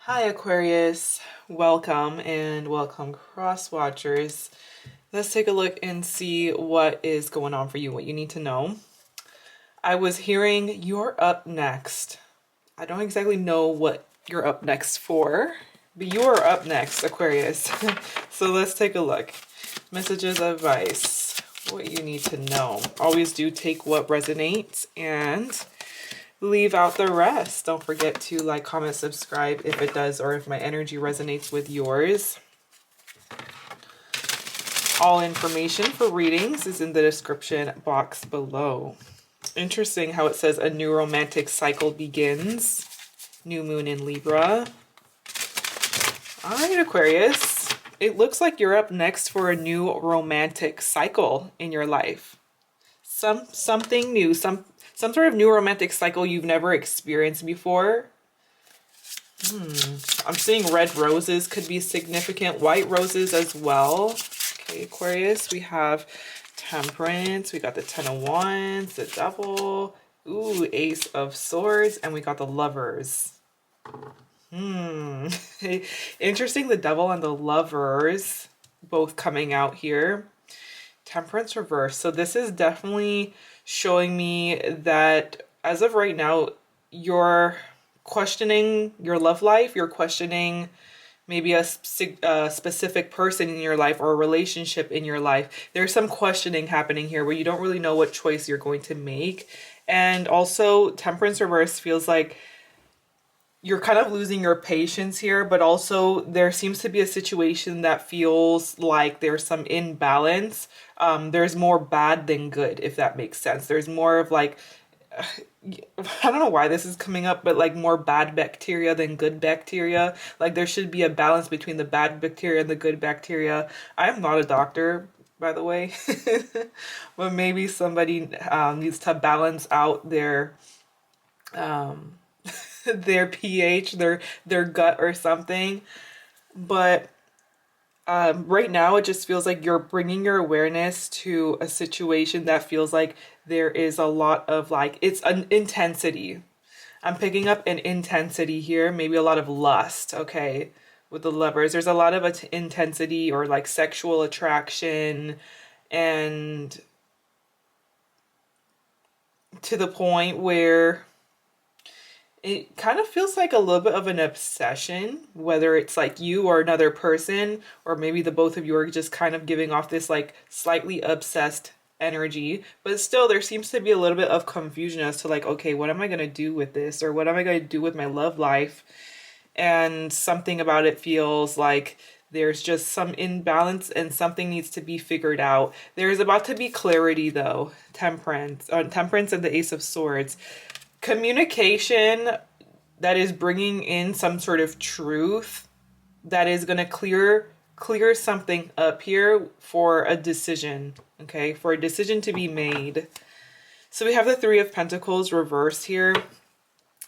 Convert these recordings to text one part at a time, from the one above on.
Hi Aquarius, welcome and welcome cross watchers. Let's take a look and see what is going on for you, what you need to know. I was hearing you're up next. I don't exactly know what you're up next for, but you are up next, Aquarius. So let's take a look. Messages, advice, what you need to know. Always do take what resonates and leave out the rest. Don't forget to like, comment, subscribe if it does, or if my energy resonates with yours. All information for readings is in the description box below. Interesting how it says a new romantic cycle begins. New moon in Libra. All right, Aquarius. It looks like you're up next for a new romantic cycle in your life. Something new, some sort of new romantic cycle you've never experienced before. I'm seeing red roses could be significant, white roses as well. Okay, Aquarius, we have Temperance, we got the Ten of Wands, the Devil, ooh, Ace of Swords, and we got the Lovers. Interesting, the Devil and the Lovers both coming out here. Temperance reverse. So this is definitely showing me that as of right now, you're questioning your love life. You're questioning maybe a specific person in your life or a relationship in your life. There's some questioning happening here where you don't really know what choice you're going to make. And also, Temperance reverse feels like you're kind of losing your patience here, but also there seems to be a situation that feels like there's some imbalance. There's more bad than good, if that makes sense. There's more of like, I don't know why this is coming up, but like more bad bacteria than good bacteria. Like there should be a balance between the bad bacteria and the good bacteria. I am not a doctor, by the way, but maybe somebody needs to balance out their their pH, their gut or something. But right now it just feels like you're bringing your awareness to a situation that feels like there is a lot of like, it's an intensity. I'm picking up an intensity here, maybe a lot of lust, okay, with the Lovers. There's a lot of intensity or like sexual attraction, and to the point where it kind of feels like a little bit of an obsession, whether it's like you or another person, or maybe the both of you are just kind of giving off this like slightly obsessed energy. But still, there seems to be a little bit of confusion as to like, okay, what am I going to do with this? Or what am I going to do with my love life? And something about it feels like there's just some imbalance and something needs to be figured out. There's about to be clarity though. Temperance and the Ace of Swords. Communication that is bringing in some sort of truth that is going to clear something up here for a decision, okay, for a decision to be made. So we have the Three of Pentacles reversed here.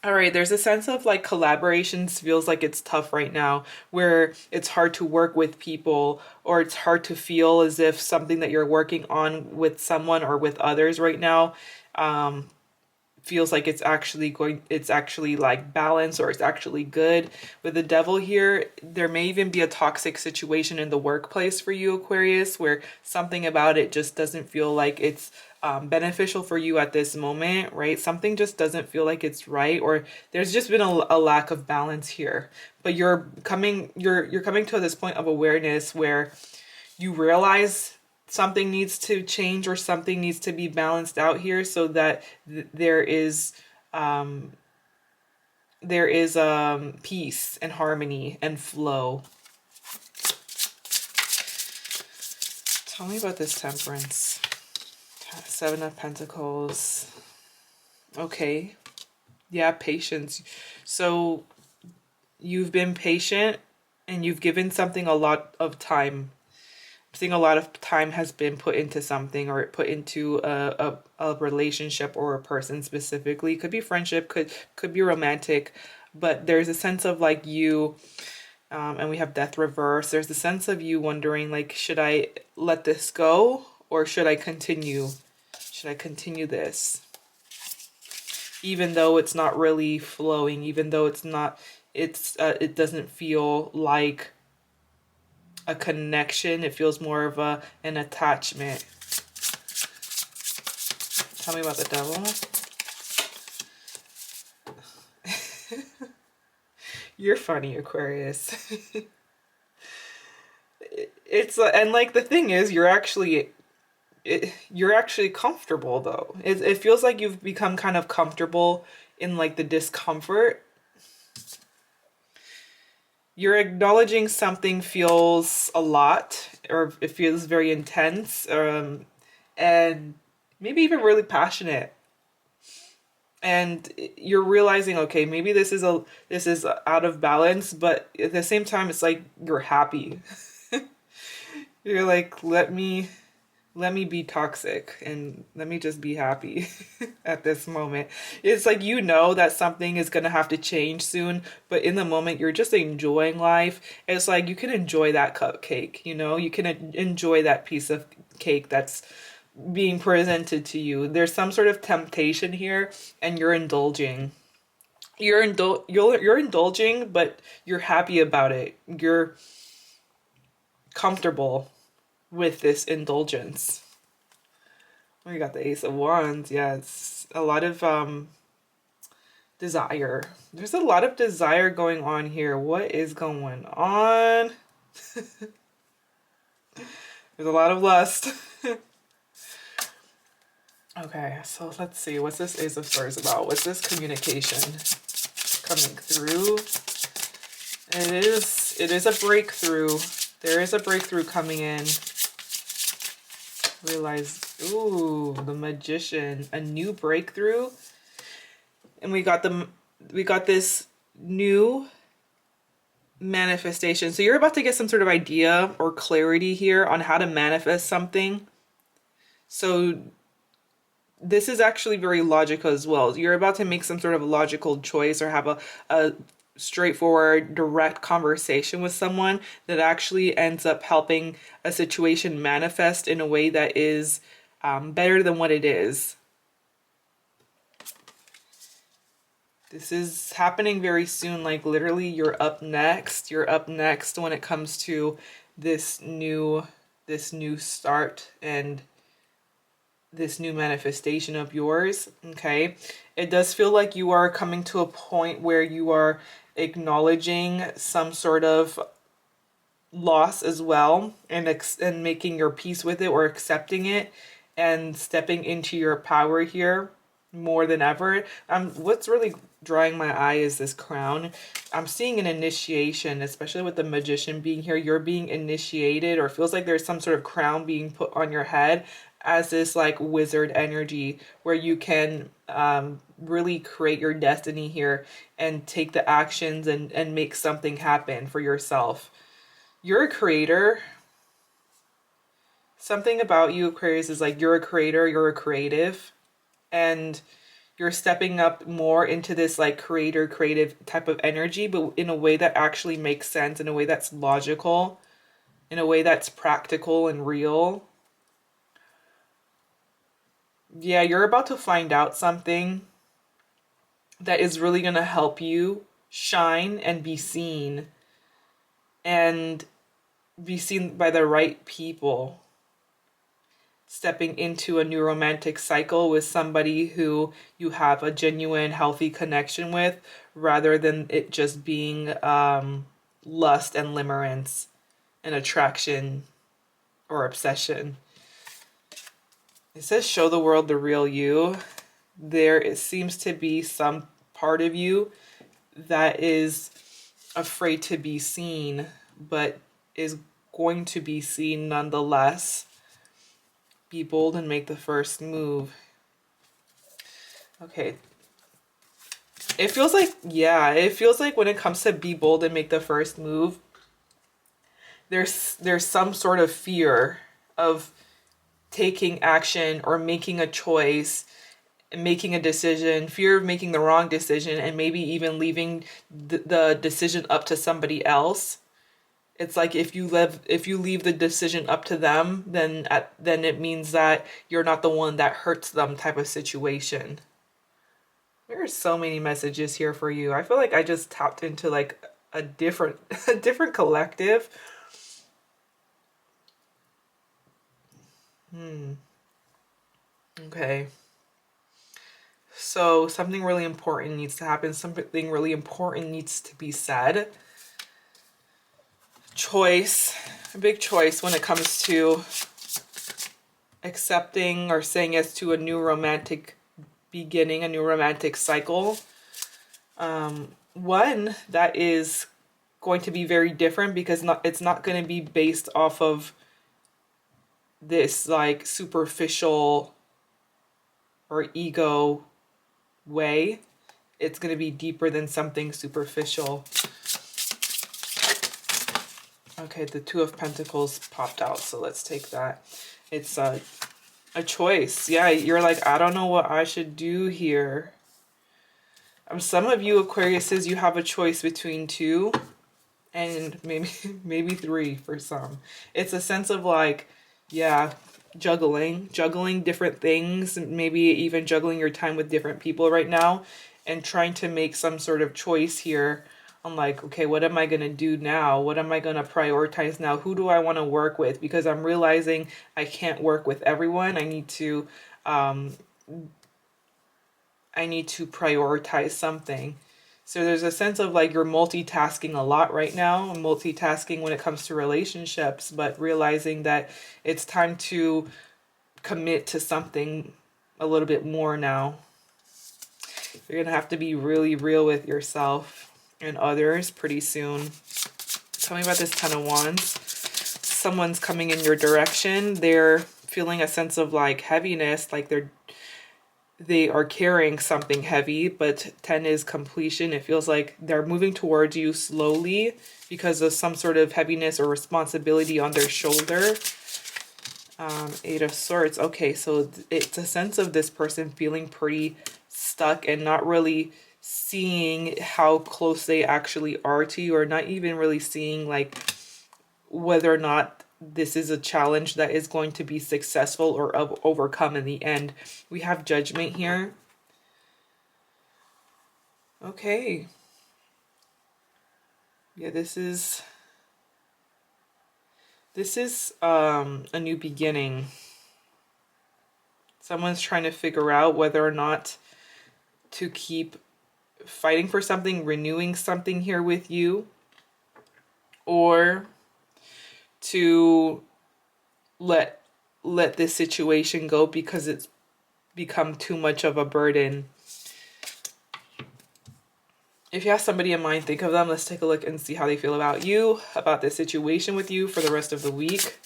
All right, there's a sense of like collaborations feels like it's tough right now, where it's hard to work with people, or it's hard to feel as if something that you're working on with someone or with others right now feels like it's actually like balanced, or it's actually good. With the Devil here, there may even be a toxic situation in the workplace for you, Aquarius, where something about it just doesn't feel like it's beneficial for you at this moment, right? Something just doesn't feel like it's right, or there's just been a lack of balance here. But you're coming to this point of awareness where you realize something needs to change or something needs to be balanced out here, so that there is peace and harmony and flow. Tell me about this Temperance. Seven of Pentacles. Okay. Yeah, patience. So you've been patient and you've given something a lot of time. I'm seeing a lot of time has been put into something, or put into a relationship or a person specifically. Could be friendship, could be romantic, but there's a sense of like you, and we have Death reverse. There's a sense of you wondering like, should I let this go, or should I continue? Should I continue this? Even though it's not really flowing, even though it's not it doesn't feel like a connection. It feels more of an attachment. Tell me about the devil. You're funny, Aquarius. It's and like the thing is, you're actually comfortable though. It feels like you've become kind of comfortable in like the discomfort. You're acknowledging something feels a lot, or it feels very intense, and maybe even really passionate. And you're realizing, okay, maybe this is out of balance, but at the same time, it's like you're happy. You're like, let me be toxic and let me just be happy at this moment. It's like, you know that something is going to have to change soon, but in the moment you're just enjoying life. It's like you can enjoy that cupcake, you know, you can enjoy that piece of cake that's being presented to you. There's some sort of temptation here and you're indulging. You're indulging, but you're happy about it. You're comfortable with this indulgence. We got the Ace of Wands. Yeah, it's a lot of desire. There's a lot of desire going on here. What is going on? There's a lot of lust. Okay, so let's see. What's this Ace of Swords about? What's this communication coming through? It is a breakthrough. There is a breakthrough coming in. Realize, ooh, the Magician, a new breakthrough. And we got this new manifestation. So you're about to get some sort of idea or clarity here on how to manifest something. So this is actually very logical as well. You're about to make some sort of logical choice or have a straightforward, direct conversation with someone that actually ends up helping a situation manifest in a way that is better than what it is. This is happening very soon. Like literally, you're up next. You're up next when it comes to this new start and this new manifestation of yours. Okay, it does feel like you are coming to a point where you are acknowledging some sort of loss as well, and making your peace with it or accepting it and stepping into your power here more than ever. What's really drawing my eye is this crown. I'm seeing an initiation, especially with the Magician being here. You're being initiated, or it feels like there's some sort of crown being put on your head as this like wizard energy where you can really create your destiny here and take the actions and make something happen for yourself. You're a creator. Something about you, Aquarius, is like you're a creator, you're a creative, and you're stepping up more into this like creative type of energy, but in a way that actually makes sense, in a way that's logical, in a way that's practical and real. Yeah, you're about to find out something that is really going to help you shine and be seen by the right people. Stepping into a new romantic cycle with somebody who you have a genuine, healthy connection with, rather than it just being lust and limerence and attraction or obsession. It says, show the world the real you. It seems to be some part of you that is afraid to be seen, but is going to be seen nonetheless. Be bold and make the first move. Okay. It feels like when it comes to be bold and make the first move, there's some sort of fear of taking action or making a choice, making a decision, fear of making the wrong decision, and maybe even leaving the decision up to somebody else. It's like if you leave the decision up to them, then it means that you're not the one that hurts them type of situation. There are so many messages here for you. I feel like I just tapped into like a different a different collective. Okay. So something really important needs to happen. Something really important needs to be said. Choice, a big choice when it comes to accepting or saying yes to a new romantic beginning, a new romantic cycle. One that is going to be very different because it's not going to be based off of this like superficial or ego way. It's going to be deeper than something superficial. Okay, the Two of Pentacles popped out, so let's take that. It's a choice. Yeah, you're like, I don't know what I should do here. Some of you Aquariuses, you have a choice between two and maybe three for some. It's a sense of like, yeah, juggling different things, maybe even juggling your time with different people right now and trying to make some sort of choice here. I'm like, okay, what am I going to do now? What am I going to prioritize now? Who do I want to work with? Because I'm realizing I can't work with everyone. I need to prioritize something. So there's a sense of like you're multitasking a lot right now, multitasking when it comes to relationships, but realizing that it's time to commit to something a little bit more now. You're going to have to be really real with yourself and others pretty soon. Tell me about this Ten of Wands. Someone's coming in your direction. They're feeling a sense of like heaviness, like they are carrying something heavy, but 10 is completion. It feels like they're moving towards you slowly because of some sort of heaviness or responsibility on their shoulder. 8 of Swords. Okay, so it's a sense of this person feeling pretty stuck and not really seeing how close they actually are to you, or not even really seeing like whether or not this is a challenge that is going to be successful or overcome in the end. We have Judgment here. Okay. Yeah, this is a new beginning. Someone's trying to figure out whether or not to keep fighting for something, renewing something here with you, or to let this situation go because it's become too much of a burden. If you have somebody in mind, think of them. Let's take a look and see how they feel about you, about this situation with you for the rest of the week.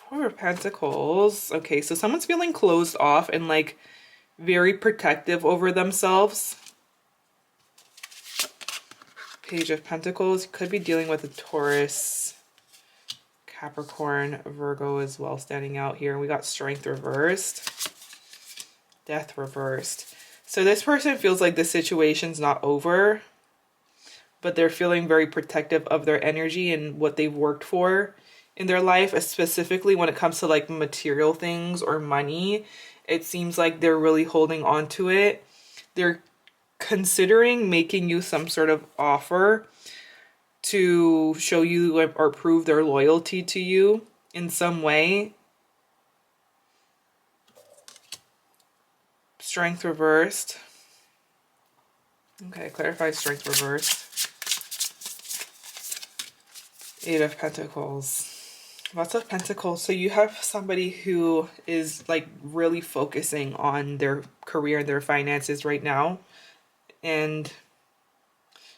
Four of Pentacles. Okay, so someone's feeling closed off and like very protective over themselves. Page of Pentacles. You could be dealing with a Taurus, Capricorn, Virgo as well standing out here. We got Strength reversed, Death reversed. So this person feels like the situation's not over, but they're feeling very protective of their energy and what they've worked for in their life, specifically when it comes to like material things or money. It seems like they're really holding on to it. They're considering making you some sort of offer to show you or prove their loyalty to you in some way. Strength reversed. Okay, clarify Strength reversed. 8 of Pentacles. Lots of Pentacles. So you have somebody who is like really focusing on their career and their finances right now, and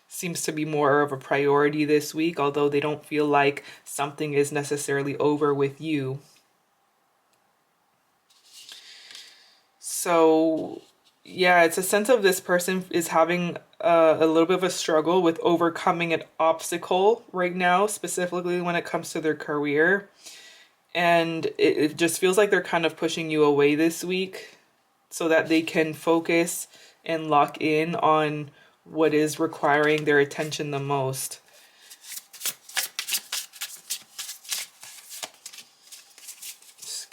seems to be more of a priority this week, although they don't feel like something is necessarily over with you. So yeah, it's a sense of this person is having a little bit of a struggle with overcoming an obstacle right now, specifically when it comes to their career. And it just feels like they're kind of pushing you away this week so that they can focus and lock in on what is requiring their attention the most.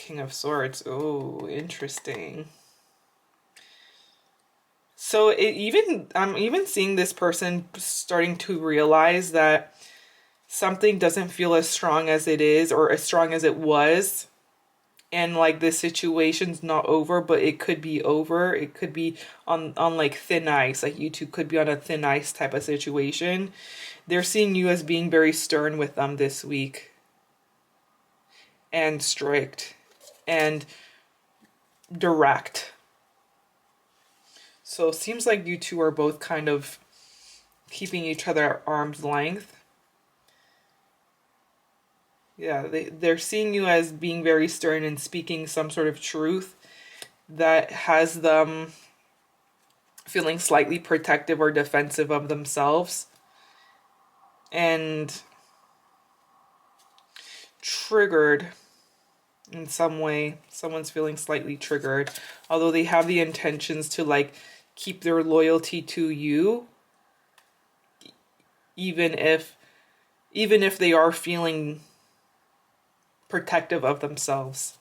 King of Swords. Oh, interesting. So I'm even seeing this person starting to realize that something doesn't feel as strong as it is or as strong as it was. And like this situation's not over, but it could be over. It could be on like thin ice. Like you two could be on a thin ice type of situation. They're seeing you as being very stern with them this week. And strict. And direct. So it seems like you two are both kind of keeping each other at arm's length. Yeah, they're seeing you as being very stern and speaking some sort of truth that has them feeling slightly protective or defensive of themselves and triggered in some way. Someone's feeling slightly triggered, although they have the intentions to like keep their loyalty to you, even if they are feeling protective of themselves.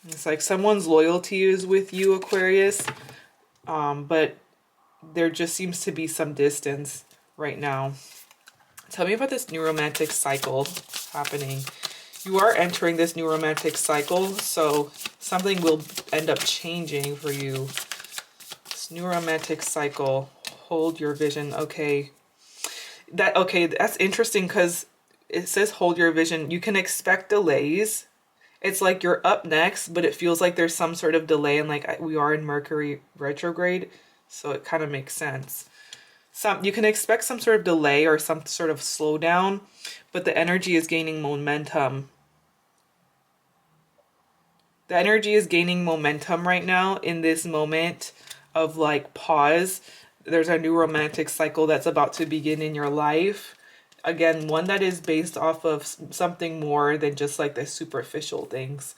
It's like someone's loyalty is with you, Aquarius, but there just seems to be some distance right now. Tell me about this new romantic cycle happening. You are entering this new romantic cycle, so something will end up changing for you. This new romantic cycle, hold your vision. Okay, that's interesting because it says hold your vision. You can expect delays. It's like you're up next, but it feels like there's some sort of delay, and like we are in Mercury retrograde, so it kind of makes sense. You can expect some sort of delay or some sort of slowdown, but the energy is gaining momentum. The energy is gaining momentum right now in this moment of like pause. There's a new romantic cycle that's about to begin in your life. Again, one that is based off of something more than just like the superficial things.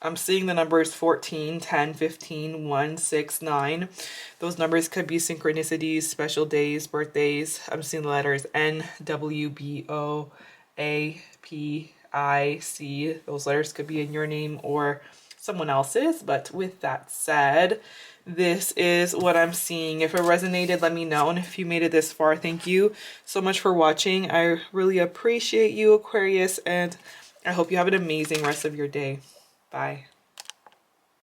I'm seeing the numbers 14, 10, 15, 1, 6, 9. Those numbers could be synchronicities, special days, birthdays. I'm seeing the letters N, W, B, O, A, P, I, C. Those letters could be in your name or someone else's. But with that said, this is what I'm seeing. If it resonated, let me know. And if you made it this far, thank you so much for watching. I really appreciate you, Aquarius, and I hope you have an amazing rest of your day. Bye.